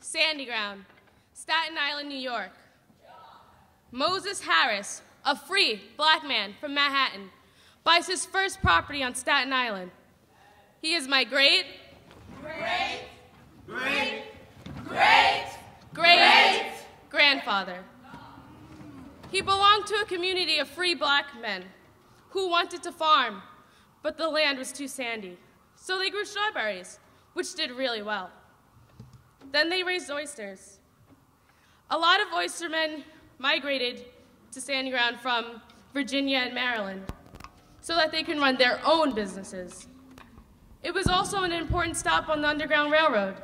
Sandy Ground, Staten Island, New York. Moses Harris, a free black man from Manhattan, buys his first property on Staten Island. He is my great grandfather. He belonged to a community of free black men who wanted to farm, but the land was too sandy. So they grew strawberries, which did really well. Then they raised oysters. A lot of oystermen migrated to Sandy Ground from Virginia and Maryland so that they can run their own businesses. It was also an important stop on the Underground Railroad.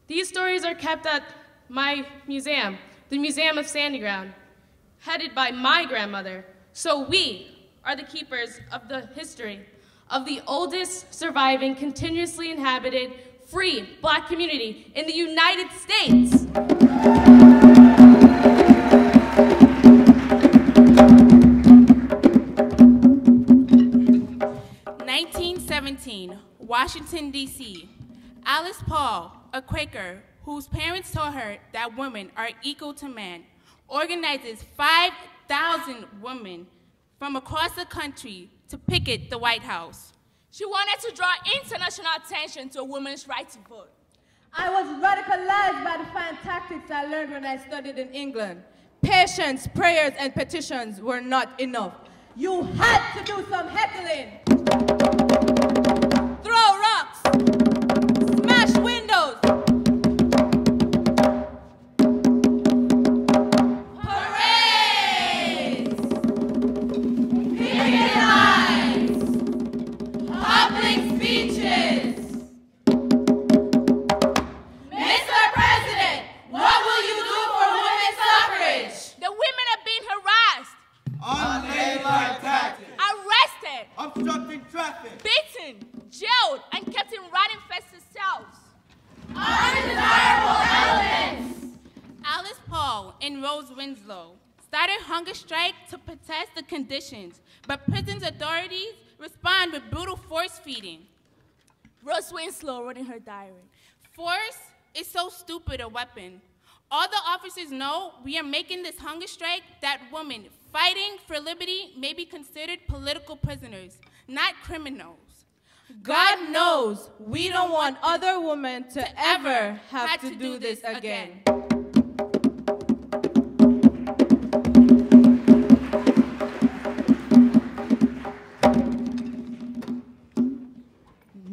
These stories are kept at my museum, the Museum of Sandy Ground, headed by my grandmother. So we are the keepers of the history of the oldest surviving, continuously inhabited, free black community in the United States. Washington, D.C. Alice Paul, a Quaker whose parents told her that women are equal to men, organizes 5,000 women from across the country to picket the White House. She wanted to draw international attention to women's right to vote. I was radicalized by the fine tactics I learned when I studied in England. Patience, prayers, and petitions were not enough. You had to do some heckling. Throw rocks. Smash windows. Parades. Picket lines. Public speeches. Mr. President, what will you do for women's suffrage? The women are being harassed, unladylike tactics, arrested, obstructing traffic, beaten, jailed, and kept in rat-infested cells. Undesirable elements. Alice Paul and Rose Winslow started hunger strike to protest the conditions, but prison's authorities respond with brutal force feeding. Rose Winslow wrote in her diary, "Force is so stupid a weapon. All the officers know we are making this hunger strike that women fighting for liberty may be considered political prisoners, not criminals. God knows we don't want other women to ever have to do this again.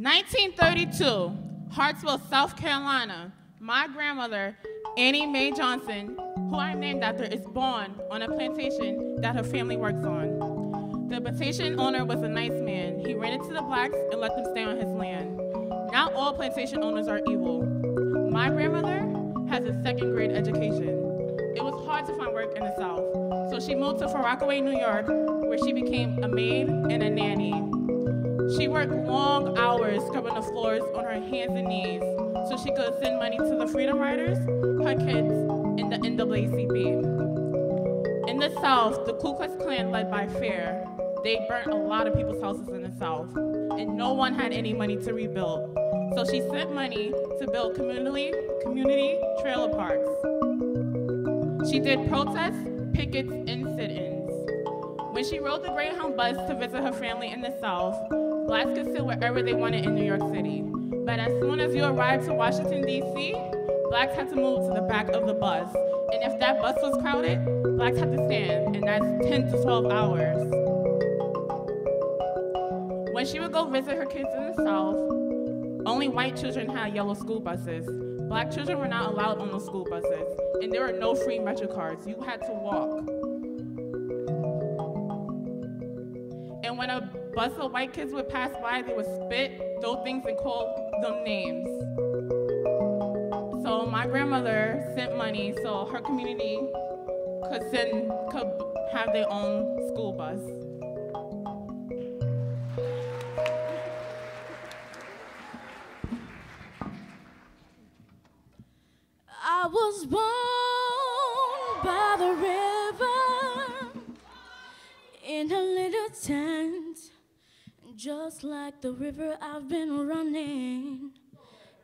1932, Hartsville, South Carolina. My grandmother, Annie Mae Johnson, who I'm named after, is born on a plantation that her family works on. The plantation owner was a nice man. He ran into the blacks and let them stay on his land. Not all plantation owners are evil. My grandmother has a second-grade education. It was hard to find work in the South, so she moved to Rockaway, New York, where she became a maid and a nanny. She worked long hours scrubbing the floors on her hands and knees so she could send money to the Freedom Riders, her kids, and the NAACP. In the South, the Ku Klux Klan led by Fair, they burnt a lot of people's houses in the South, and no one had any money to rebuild. So she sent money to build community trailer parks. She did protests, pickets, and sit-ins. When she rode the Greyhound bus to visit her family in the South, blacks could sit wherever they wanted in New York City. But as soon as you arrived to Washington, D.C., blacks had to move to the back of the bus. And if that bus was crowded, blacks had to stand, and that's 10 to 12 hours. When she would go visit her kids in the South, only white children had yellow school buses. Black children were not allowed on those school buses, and there were no free Metro cards. You had to walk. And when a bus of white kids would pass by, they would spit, throw things, and call them names. So my grandmother sent money so her community could have their own school bus. I was born by the river in a little tent, just like the river I've been running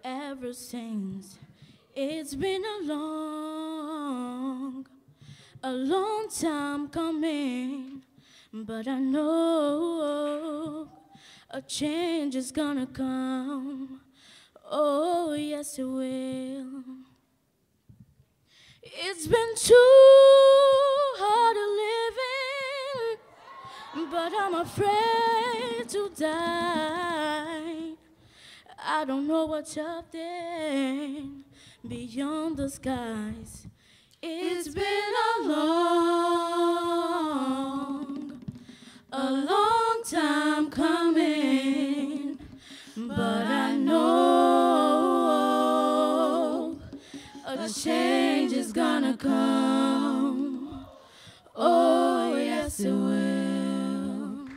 ever since. It's been a long time coming, but I know a change is gonna come. Oh, yes, it will. It's been too hard living, but I'm afraid to die. I don't know what's up there beyond the skies. It's been a long time coming, but I know a change is gonna come. Oh, yes, it will.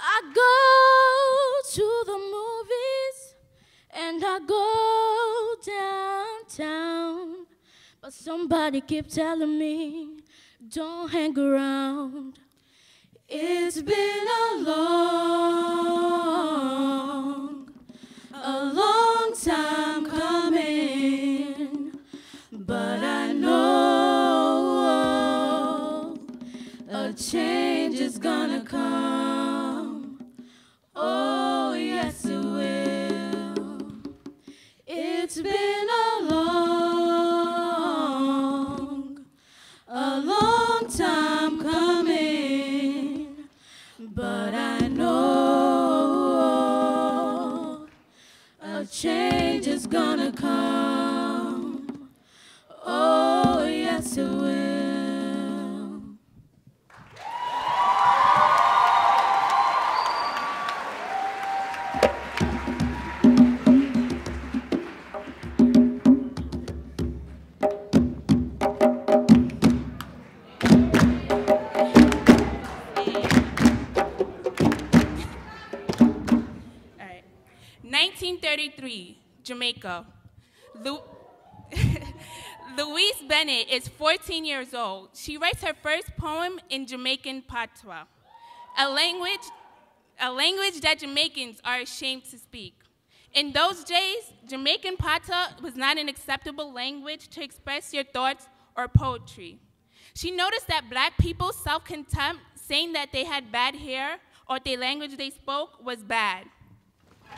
I go to the movies and I go downtown, but somebody keeps telling me, don't hang around. It's been a long time coming, but I know a change is gonna come. Oh, yes, it will. It's been a long time coming, but I know a change is gonna come. Oh, yes, it will. All right. 1933, Jamaica. Louise Bennett is 14 years old. She writes her first poem in Jamaican patois, a language that Jamaicans are ashamed to speak. In those days, Jamaican patois was not an acceptable language to express your thoughts or poetry. She noticed that black people's self-contempt, saying that they had bad hair or the language they spoke was bad.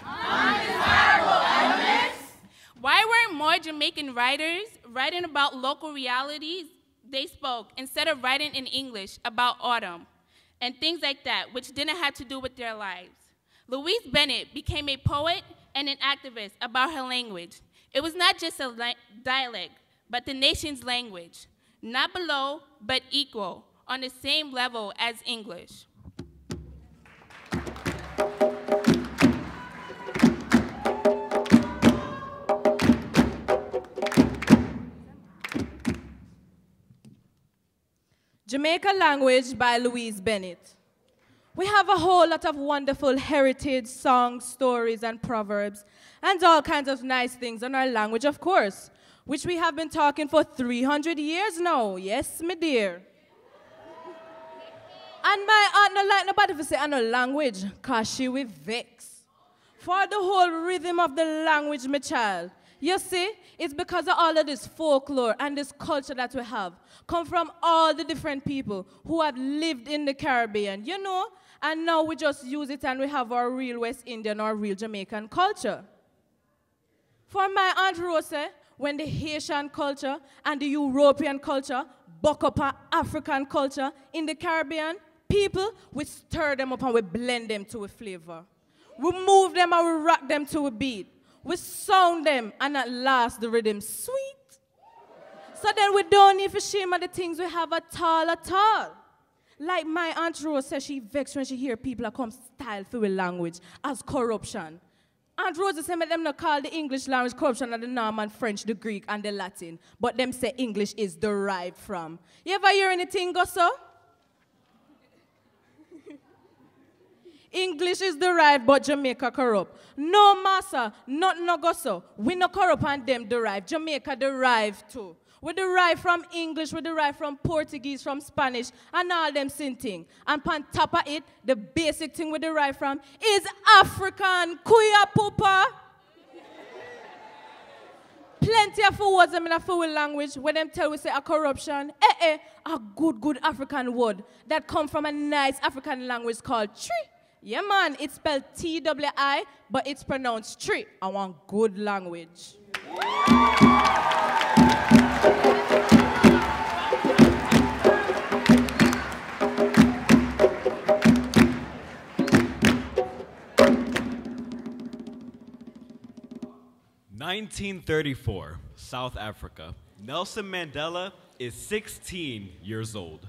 Undesirable elements. Why weren't more Jamaican writers writing about local realities they spoke instead of writing in English about autumn and things like that, which didn't have to do with their lives? Louise Bennett became a poet and an activist about her language. It was not just a dialect, but the nation's language, not below, but equal, on the same level as English. Jamaica Language by Louise Bennett. We have a whole lot of wonderful heritage songs, stories, and proverbs, and all kinds of nice things in our language, of course, which we have been talking for 300 years now. Yes, me dear. And my aunt no like nobody to say I no language, cause she will vex. For the whole rhythm of the language, my child. You see, it's because of all of this folklore and this culture that we have come from all the different people who have lived in the Caribbean, you know, and now we just use it and we have our real West Indian or real Jamaican culture. For my Aunt Rose, when the Haitian culture and the European culture buck up our African culture in the Caribbean, people, we stir them up and we blend them to a flavor. We move them and we rock them to a beat. We sound them, and at last the rhythm sweet. So then we don't need to shame at the things we have at all. Like my Aunt Rose says she vexed when she hear people that come style for with language as corruption. Aunt Rose say them not call the English language corruption and the Norman French, the Greek, and the Latin, but them say English is derived from. You ever hear anything go so? English is derived, but Jamaica corrupt. No, massa, not no go so. We no corrupt and them derived. Jamaica derived too. We derive from English, we derive from Portuguese, from Spanish, and all them same thing. And on top of it, the basic thing we derive from is African. Kuya pupa. Plenty of words in a full language when them tell we say a corruption. A good African word that come from a nice African language called tree. Yeah, man, it's spelled T-W-I, but it's pronounced tree. I want good language. 1934, South Africa. Nelson Mandela is 16 years old.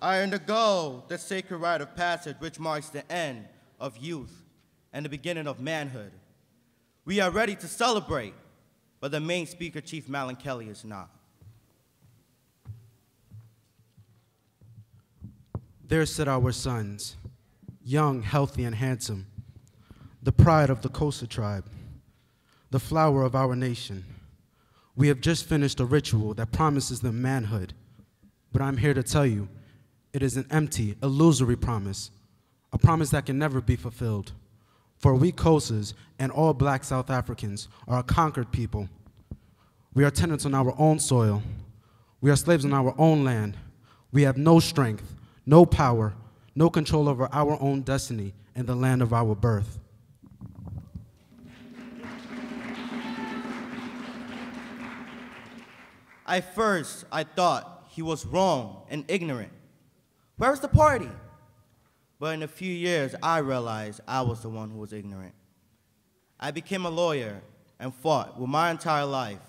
I undergo the sacred rite of passage which marks the end of youth and the beginning of manhood. We are ready to celebrate, but the main speaker, Chief Malin Kelly, is not. There sit our sons, young, healthy, and handsome, the pride of the Kosa tribe, the flower of our nation. We have just finished a ritual that promises them manhood, but I'm here to tell you, it is an empty, illusory promise, a promise that can never be fulfilled. For we Kosas and all black South Africans are a conquered people. We are tenants on our own soil. We are slaves on our own land. We have no strength, no power, no control over our own destiny in the land of our birth. At first, I thought he was wrong and ignorant. Where's the party? But in a few years, I realized I was the one who was ignorant. I became a lawyer and fought with my entire life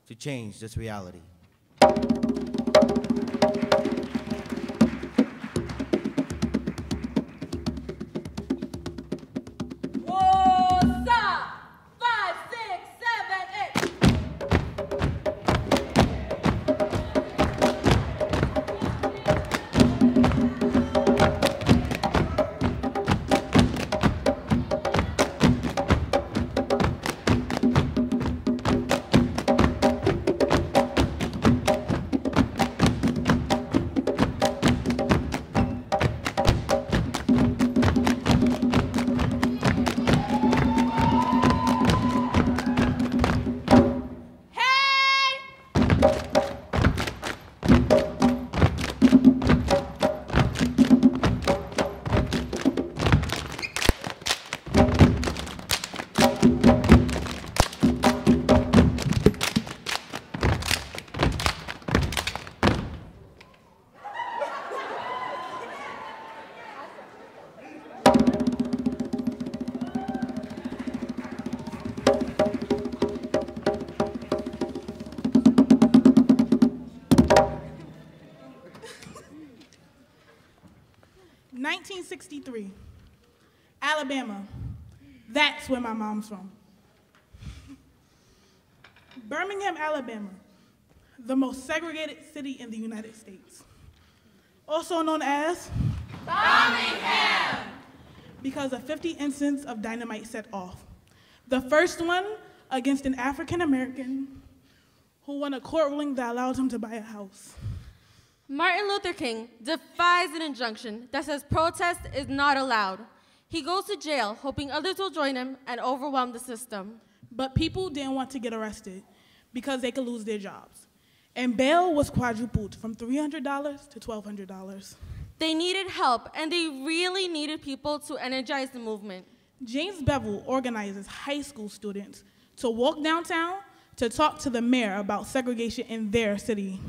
to change this reality. 1963, Alabama. That's where my mom's from. Birmingham, Alabama, the most segregated city in the United States. Also known as Birmingham! Because a 50 incidents of dynamite set off. The first one against an African American who won a court ruling that allowed him to buy a house. Martin Luther King defies an injunction that says protest is not allowed. He goes to jail, hoping others will join him and overwhelm the system. But people didn't want to get arrested because they could lose their jobs. And bail was quadrupled from $300 to $1,200. They needed help, and they really needed people to energize the movement. James Bevel organizes high school students to walk downtown to talk to the mayor about segregation in their city.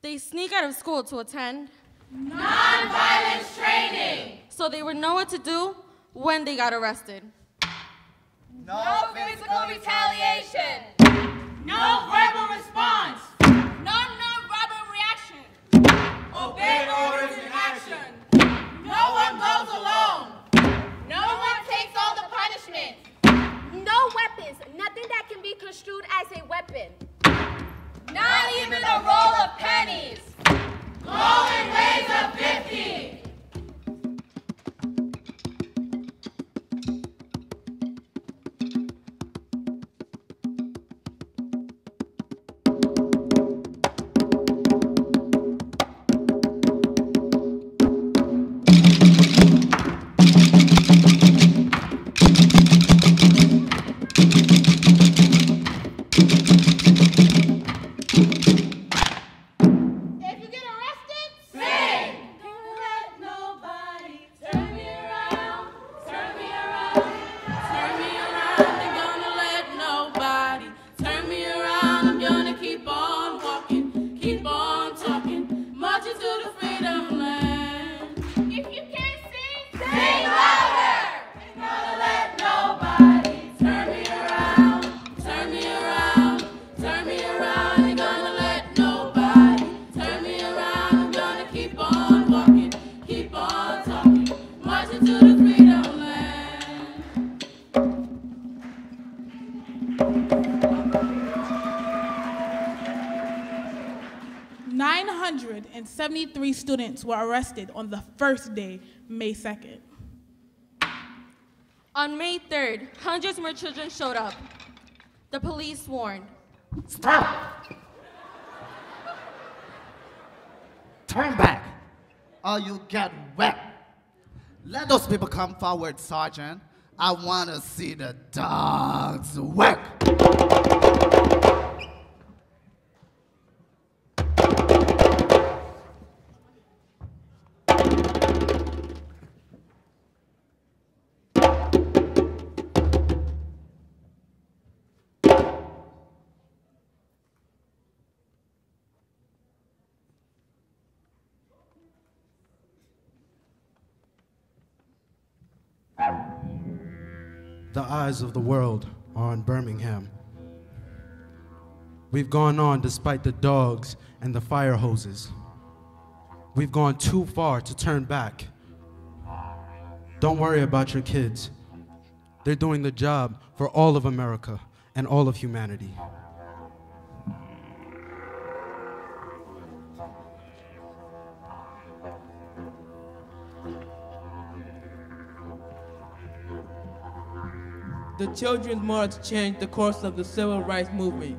They sneak out of school to attend Nonviolence training! so they would know what to do when they got arrested. No physical retaliation! No verbal response! No non-verbal reaction. Obey orders in action! No one goes alone! No one takes all the punishment! No weapons, nothing that can be construed as a weapon. Not even a roll of pennies! Glowing waves of 50! Three students were arrested on the first day, May 2nd. On May 3rd, hundreds more children showed up. The police warned. Stop! Turn back, or you get wet. Let those people come forward, Sergeant. I want to see the dogs work. The eyes of the world are on Birmingham. We've gone on despite the dogs and the fire hoses. We've gone too far to turn back. Don't worry about your kids. They're doing the job for all of America and all of humanity. The Children's March changed the course of the civil rights movement.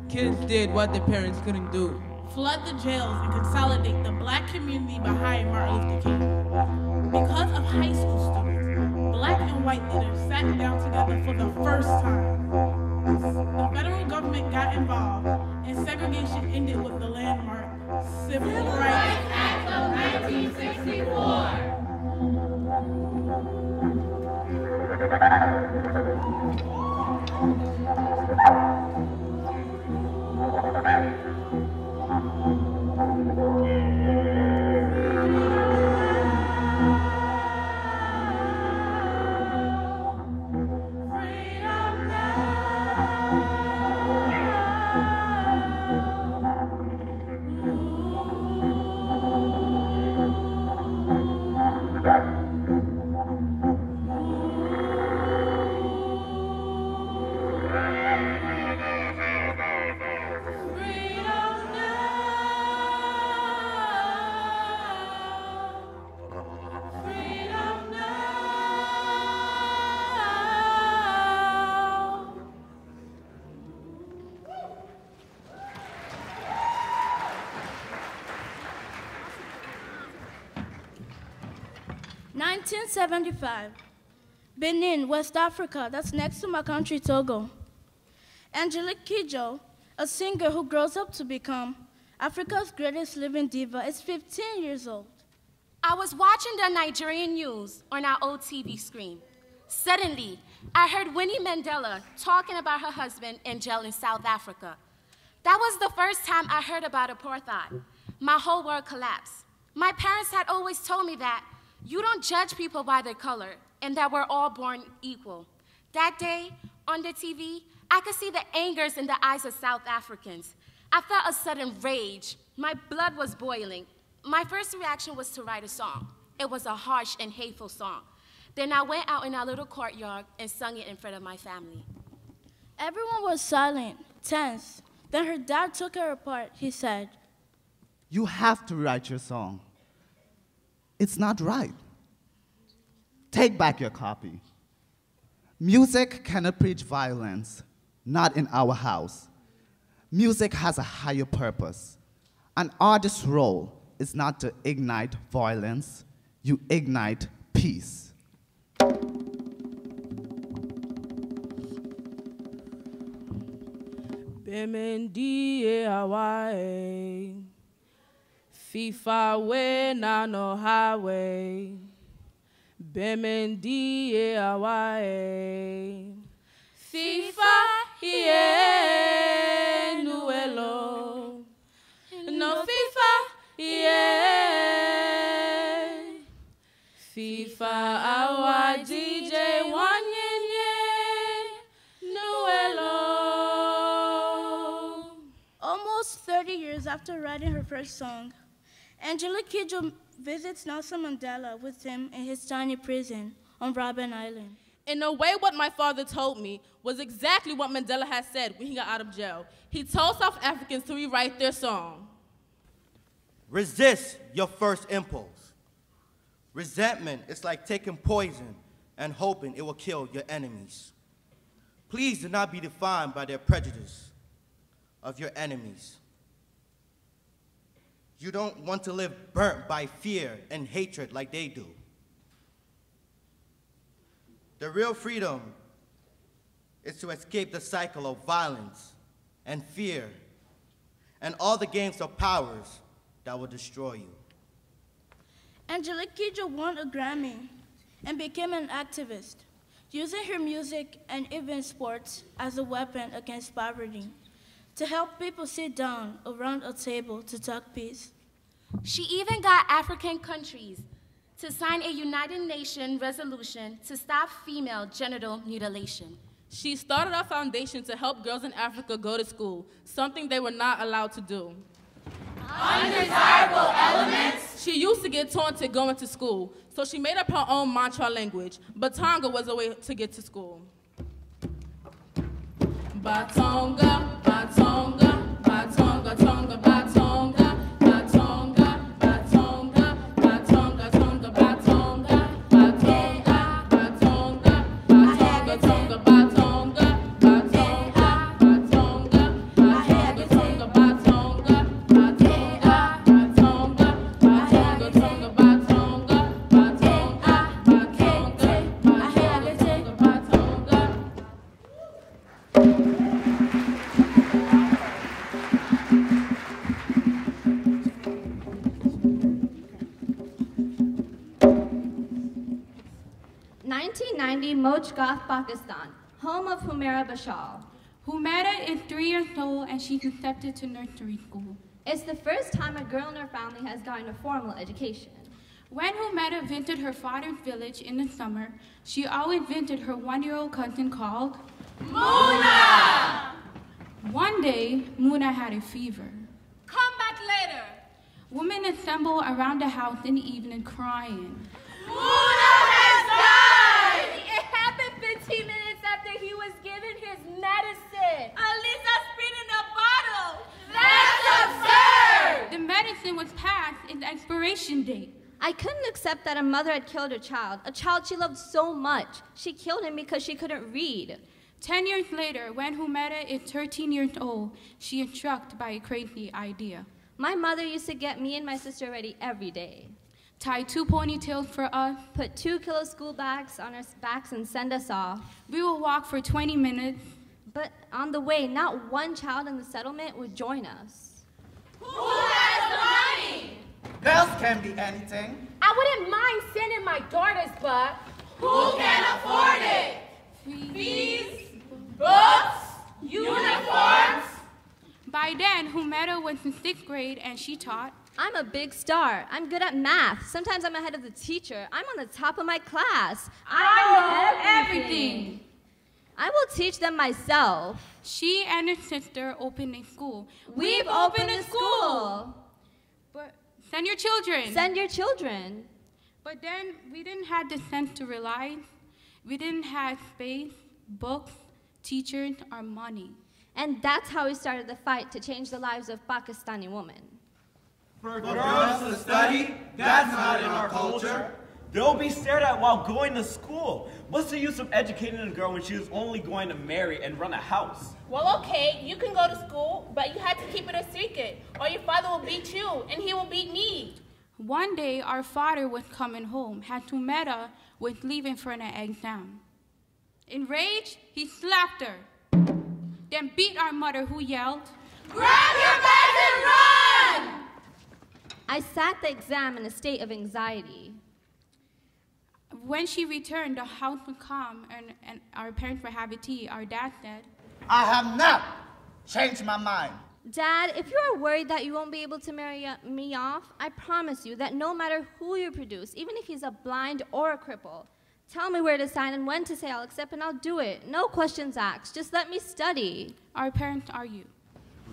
Kids did what their parents couldn't do. Flood the jails and consolidate the black community behind Martin Luther King. Because of high school students, black and white leaders sat down together for the first time. The federal government got involved, and segregation ended with the landmark Civil Rights Act of 1964. 1975, Benin, West Africa, that's next to my country, Togo. Angelique Kidjo, a singer who grows up to become Africa's greatest living diva, is 15 years old. I was watching the Nigerian news on our old TV screen. Suddenly, I heard Winnie Mandela talking about her husband in jail in South Africa. That was the first time I heard about apartheid. My whole world collapsed. My parents had always told me that you don't judge people by their color and that we're all born equal. That day, on the TV, I could see the angers in the eyes of South Africans. I felt a sudden rage. My blood was boiling. My first reaction was to write a song. It was a harsh and hateful song. Then I went out in our little courtyard and sung it in front of my family. Everyone was silent, tense. Then her dad took her apart. He said, You have to write your song. It's not right. Take back your copy. Music cannot preach violence, not in our house. Music has a higher purpose. An artist's role is not to ignite violence, you ignite peace. Bemendi Hawaii, FIFA we na no highway. Bemendi Hawaii, FIFA yeah nuelo, no FIFA yeah. FIFA our DJ wanyenye nuelo. Almost 30 years after writing her first song, Angelique Kidjo visits Nelson Mandela with him in his tiny prison on Robben Island. In a way, what my father told me was exactly what Mandela had said when he got out of jail. He told South Africans to rewrite their song. Resist your first impulse. Resentment is like taking poison and hoping it will kill your enemies. Please do not be defined by their prejudice of your enemies. You don't want to live burnt by fear and hatred like they do. The real freedom is to escape the cycle of violence and fear and all the games of powers that will destroy you. Angelique Kidjo won a Grammy and became an activist, using her music and even sports as a weapon against poverty, to help people sit down around a table to talk peace. She even got African countries to sign a United Nations resolution to stop female genital mutilation. She started a foundation to help girls in Africa go to school, something they were not allowed to do. Undesirable elements. She used to get taunted going to school, so she made up her own mantra language. Batonga was a way to get to school. Batonga, Batonga, Batonga, Tonga, Batonga. Mojgath, Pakistan, home of Humaira Bashar. Humaira is 3 years old and she's accepted to nursery school. It's the first time a girl in her family has gotten a formal education. When Humaira visited her father's village in the summer, she always visited her 1-year-old cousin called Muna! One day, Muna had a fever. Come back later. Women assembled around the house in the evening crying. Muna has died! It happened 15 minutes after he was given his medicine. Alisa spit in a bottle. That's absurd! The medicine was past its expiration date. I couldn't accept that a mother had killed her child, a child she loved so much. She killed him because she couldn't read. 10 years later, when Humaira is 13 years old, she is struck by a crazy idea. My mother used to get me and my sister ready every day. tie 2 ponytails for us, put 2-kilo school bags on our backs and send us off. We will walk for 20 minutes. But on the way, not one child in the settlement would join us. Who has the money? Girls can be anything. I wouldn't mind sending my daughters, but who can afford it? Fees, books, uniforms. By then, Humera was in 6th grade and she taught. I'm a big star. I'm good at math. Sometimes I'm ahead of the teacher. I'm on the top of my class. I know everything. I will teach them myself. She and her sister opened a school. We've opened a school. But send your children. Send your children. But then we didn't have the sense to realize. We didn't have space, books, teachers, or money. And that's how we started the fight to change the lives of Pakistani women. For girls to study, that's not in our culture. They'll be stared at while going to school. What's the use of educating a girl when she was only going to marry and run a house? Well, okay, you can go to school, but you have to keep it a secret, or your father will beat you, and he will beat me. One day, our father was coming home, had Humera was leaving for an exam. Enraged, he slapped her, then beat our mother, who yelled, "Grab your bags and run!" I sat the exam in a state of anxiety. When she returned, the house was calm, and our parents were having tea. Our dad said, I have not changed my mind. Dad, if you are worried that you won't be able to marry me off, I promise you that no matter who you produce, even if he's a blind or a cripple, tell me where to sign and when to say I'll accept and I'll do it. No questions asked. Just let me study. Our parents are you.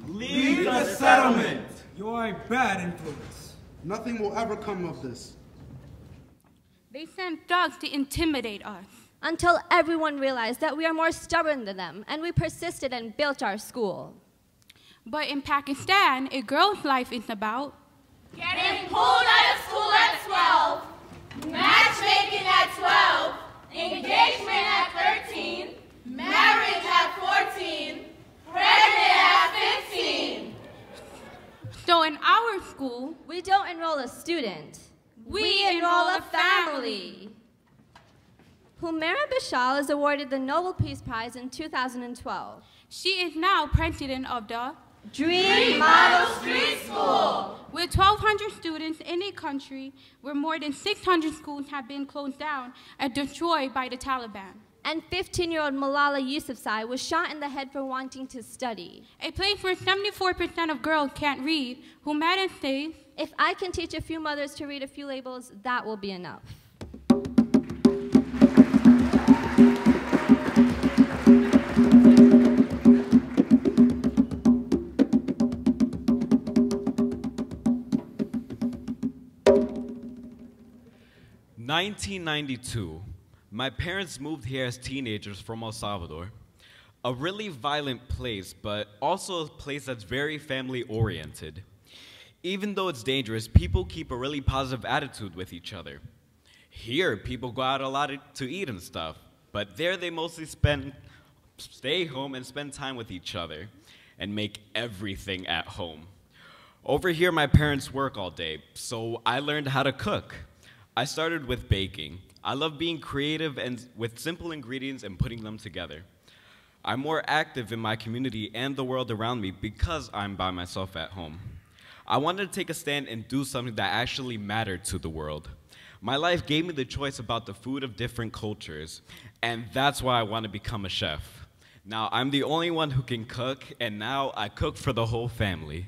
Leave the settlement. You are a bad influence. Nothing will ever come of this. They sent thugs to intimidate us. Until everyone realized that we are more stubborn than them, and we persisted and built our school. But in Pakistan, a girl's life is about getting pulled out of school at 12, matchmaking at 12, engagement at 13, marriage at 14, pregnant at 15. So in our school, we don't enroll a student. We enroll a family. Humera Bishal is awarded the Nobel Peace Prize in 2012. She is now president of the Dream Model Street School. With 1,200 students in a country where more than 600 schools have been closed down and destroyed by the Taliban. And 15-year-old Malala Yousafzai was shot in the head for wanting to study. A place where 74% of girls can't read, Humera says, if I can teach a few mothers to read a few labels, that will be enough. In 1992, my parents moved here as teenagers from El Salvador, a really violent place, but also a place that's very family-oriented. Even though it's dangerous, people keep a really positive attitude with each other. Here, people go out a lot to eat and stuff, but there they mostly stay home and spend time with each other and make everything at home. Over here, my parents work all day, so I learned how to cook. I started with baking. I love being creative and with simple ingredients and putting them together. I'm more active in my community and the world around me because I'm by myself at home. I wanted to take a stand and do something that actually mattered to the world. My life gave me the choice about the food of different cultures, and that's why I want to become a chef. Now, I'm the only one who can cook, and now I cook for the whole family.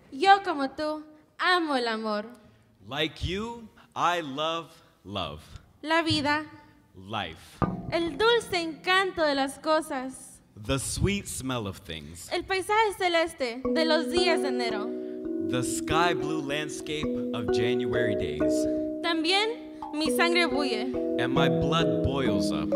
Yo como tú, amo el amor. Like you, I love love. La vida. Life. El dulce encanto de las cosas. The sweet smell of things. El paisaje celeste de los días de enero. The sky blue landscape of January days. También mi sangre bulle. And my blood boils up.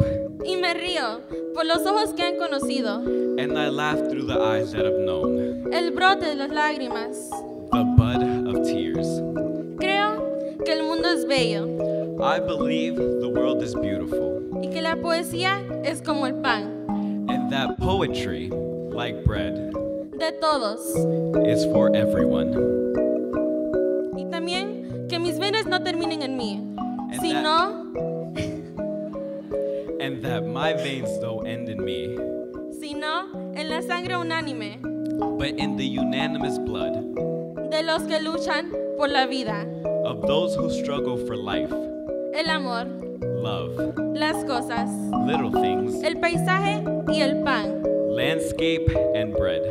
Y me río por los ojos que han conocido. And I laugh through the eyes that have known. El brote de las lágrimas. The bud of tears. Creo que el mundo es bello. I believe the world is beautiful. Y que la poesía es como el pan. And that poetry, like bread, De todos. is for everyone. Y también que mis venas no terminen en mí, And sino, And that my veins don't end in me, sino en la sangre unánime but in the unanimous blood de los que luchan por la vida, of those who struggle for life, el amor, love, las cosas, little things, el paisaje y el pan, landscape and bread,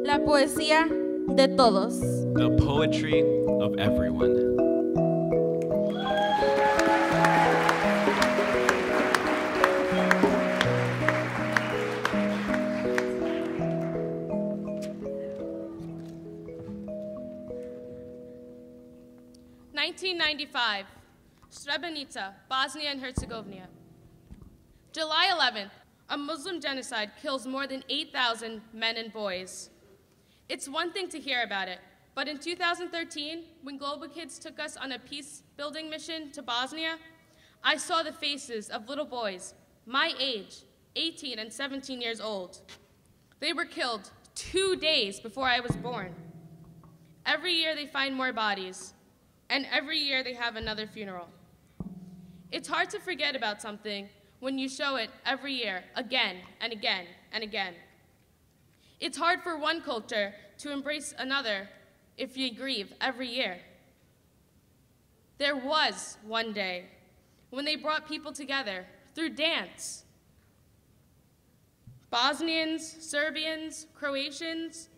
la poesía de todos. the poetry of everyone. (1995), Srebrenica, Bosnia and Herzegovina. July 11th, a Muslim genocide kills more than 8,000 men and boys. It's one thing to hear about it, but in 2013, when Global Kids took us on a peace-building mission to Bosnia, I saw the faces of little boys, my age, 18 and 17 years old. They were killed 2 days before I was born. Every year they find more bodies, and every year they have another funeral. It's hard to forget about something when you show it every year, again and again and again. It's hard for one culture to embrace another if you grieve every year. There was one day when they brought people together through dance. Bosnians, Serbians, Croatians,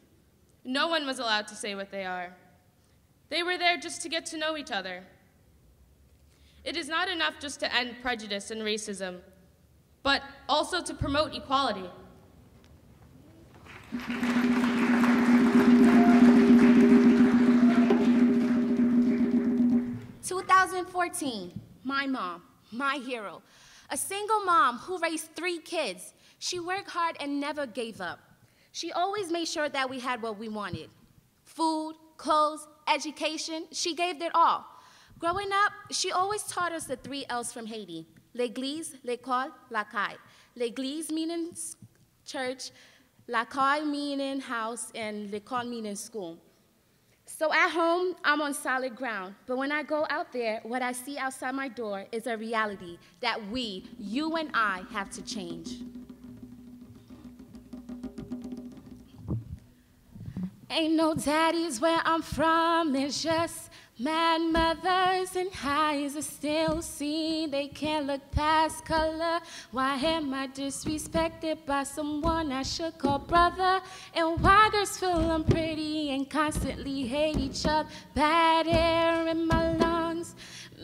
no one was allowed to say what they are. They were there just to get to know each other. It is not enough just to end prejudice and racism, but also to promote equality. (2014), my mom, my hero. A single mom who raised 3 kids. She worked hard and never gave up. She always made sure that we had what we wanted. Food, clothes, education, she gave it all. Growing up, she always taught us the 3 L's from Haiti: l'église, l'école, la caille. L'église meaning church, la caille meaning house, and l'école meaning school. So at home, I'm on solid ground, but when I go out there, what I see outside my door is a reality that we, you and I, have to change. Ain't no daddies where I'm from, it's just mad mothers and highs are still seen. They can't look past color. Why am I disrespected by someone I should call brother? And why girls feel unpretty and constantly hate each other? Bad air in my lungs,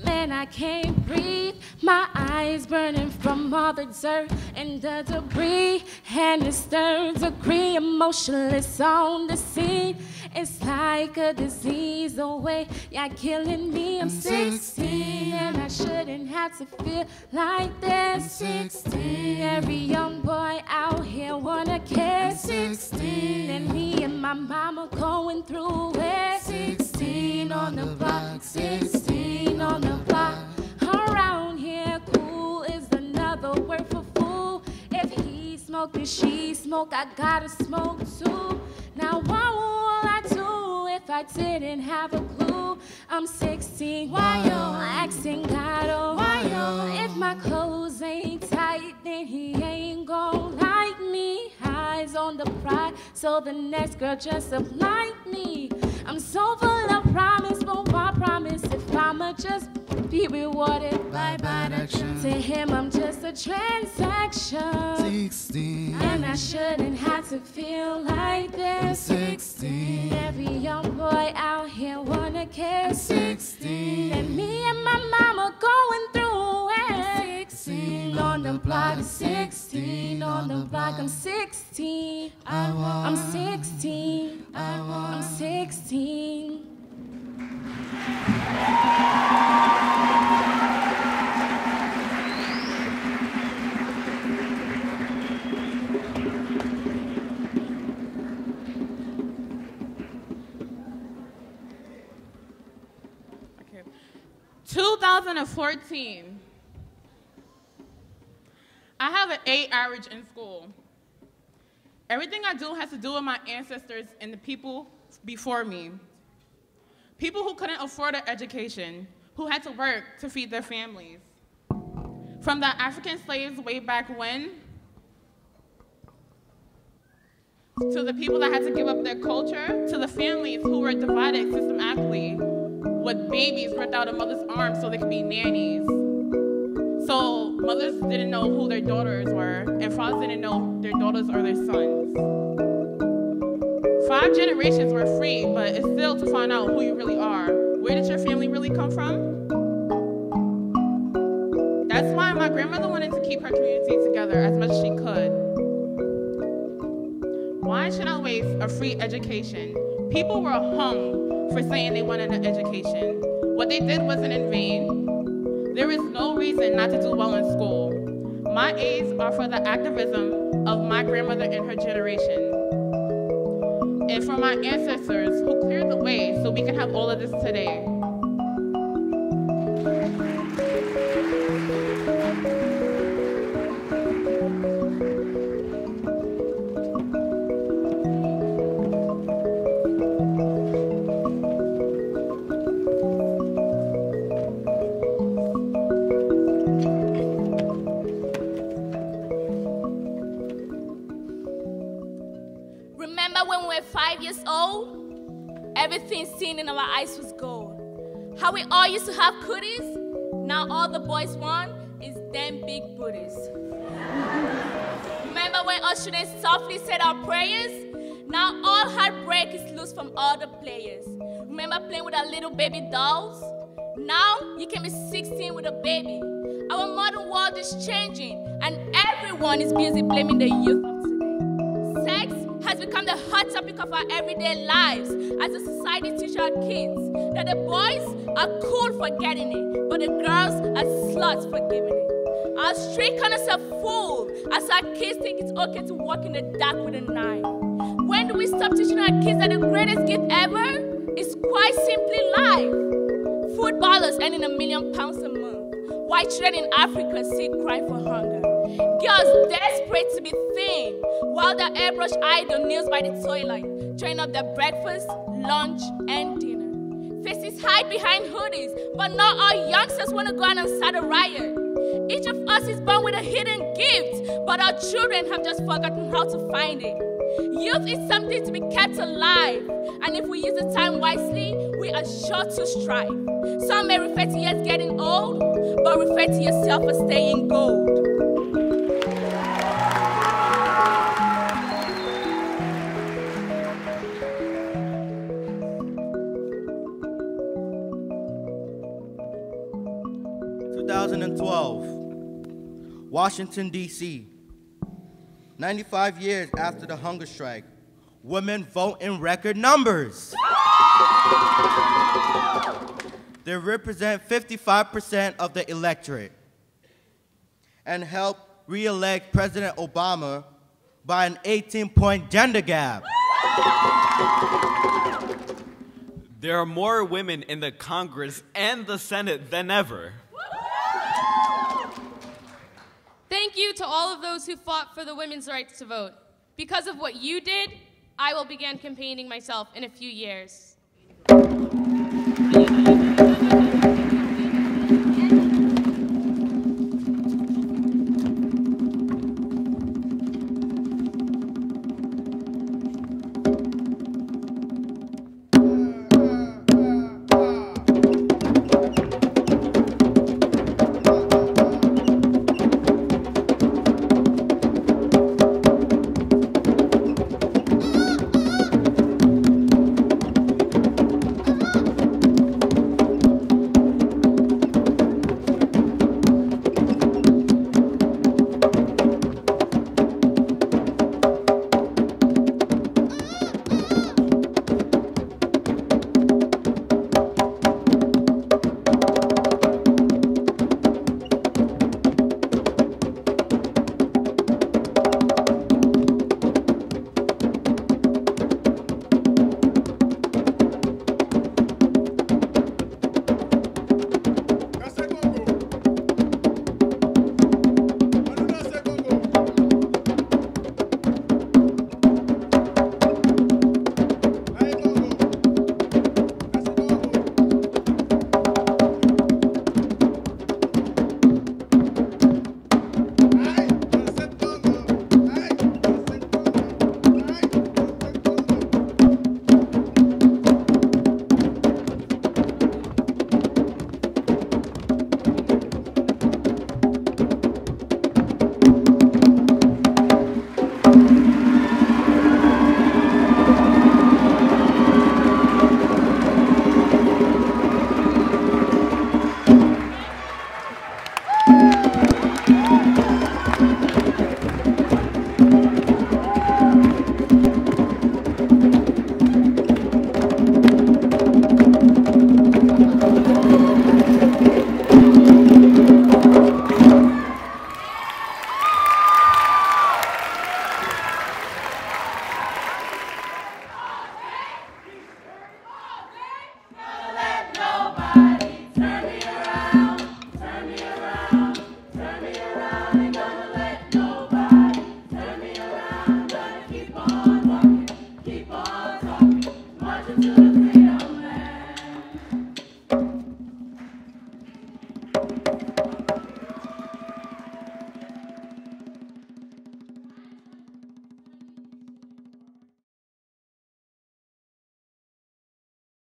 man, I can't breathe. My eyes burning from all the dirt and the debris. And it's third degree, emotionless on the scene. It's like a disease, the way you're killing me. I'm 16 and I shouldn't have to feel like this. 16, every young boy out here wanna kiss. 16, and me and my mama going through it. 16 on the block, 16 on the block. Around here, cool is another word for fool. If he smoke and she smoke, I gotta smoke too. Now what will I do if I didn't have a clue? I'm 16, why yo? Asking God, oh, why yo? If my clothes ain't tight, then he ain't gon' like me. Eyes on the prize, so the next girl dress up like me. I'm so full of promise, but why promise if I'ma just be rewarded by bad action? To him, I'm just a transaction. 16, and I shouldn't have to feel like this. 16, every young boy out here wanna kiss. 16, and me and my mama going through it. 16 on the block, 16 on the block. I'm 16. I'm 16. I'm 16. Okay. 2014. I have an 8 average in school. Everything I do has to do with my ancestors and the people before me. People who couldn't afford an education, who had to work to feed their families. From the African slaves way back when, to the people that had to give up their culture, to the families who were divided systematically with babies ripped out of mother's arms so they could be nannies. So mothers didn't know who their daughters were, and fathers didn't know their daughters or their sons. 5 generations were free, but it's still to find out who you really are. Where did your family really come from? That's why my grandmother wanted to keep her community together as much as she could. Why should I waste a free education? People were hung for saying they wanted an education. What they did wasn't in vain. There is no reason not to do well in school. My A's are for the activism of my grandmother and her generation. And for my ancestors who cleared the way so we can have all of this today. Remember when we were 5 years old? Everything seen in our eyes was gold. How we all used to have cooties? Now all the boys want is them big booties. Remember when us students softly said our prayers? Now all heartbreak is loose from all the players. Remember playing with our little baby dolls? Now you can be 16 with a baby. Our modern world is changing, and everyone is busy blaming the youth of today. Sex has become the hot topic of our everyday lives as a society teaches our kids that the boys are cool for getting it, but the girls are sluts for giving it. Our street corners are full as our kids think it's okay to walk in the dark with a knife. When do we stop teaching our kids that the greatest gift ever is quite simply life? Footballers earning £1 million a month, white children in Africa sit crying for hunger. Girls desperate to be thin, while the airbrush idol kneels by the toilet, trying up their breakfast, lunch, and dinner. Faces hide behind hoodies, but not all youngsters want to go out and start a riot. Each of us is born with a hidden gift, but our children have just forgotten how to find it. Youth is something to be kept alive, and if we use the time wisely, we are sure to strive. Some may refer to you as getting old, but refer to yourself as staying gold. Washington, D.C. 95 years after the hunger strike, women vote in record numbers. They represent 55% of the electorate and help re-elect President Obama by an 18-point gender gap. There are more women in the Congress and the Senate than ever. Thank you to all of those who fought for the women's rights to vote. Because of what you did, I will begin campaigning myself in a few years.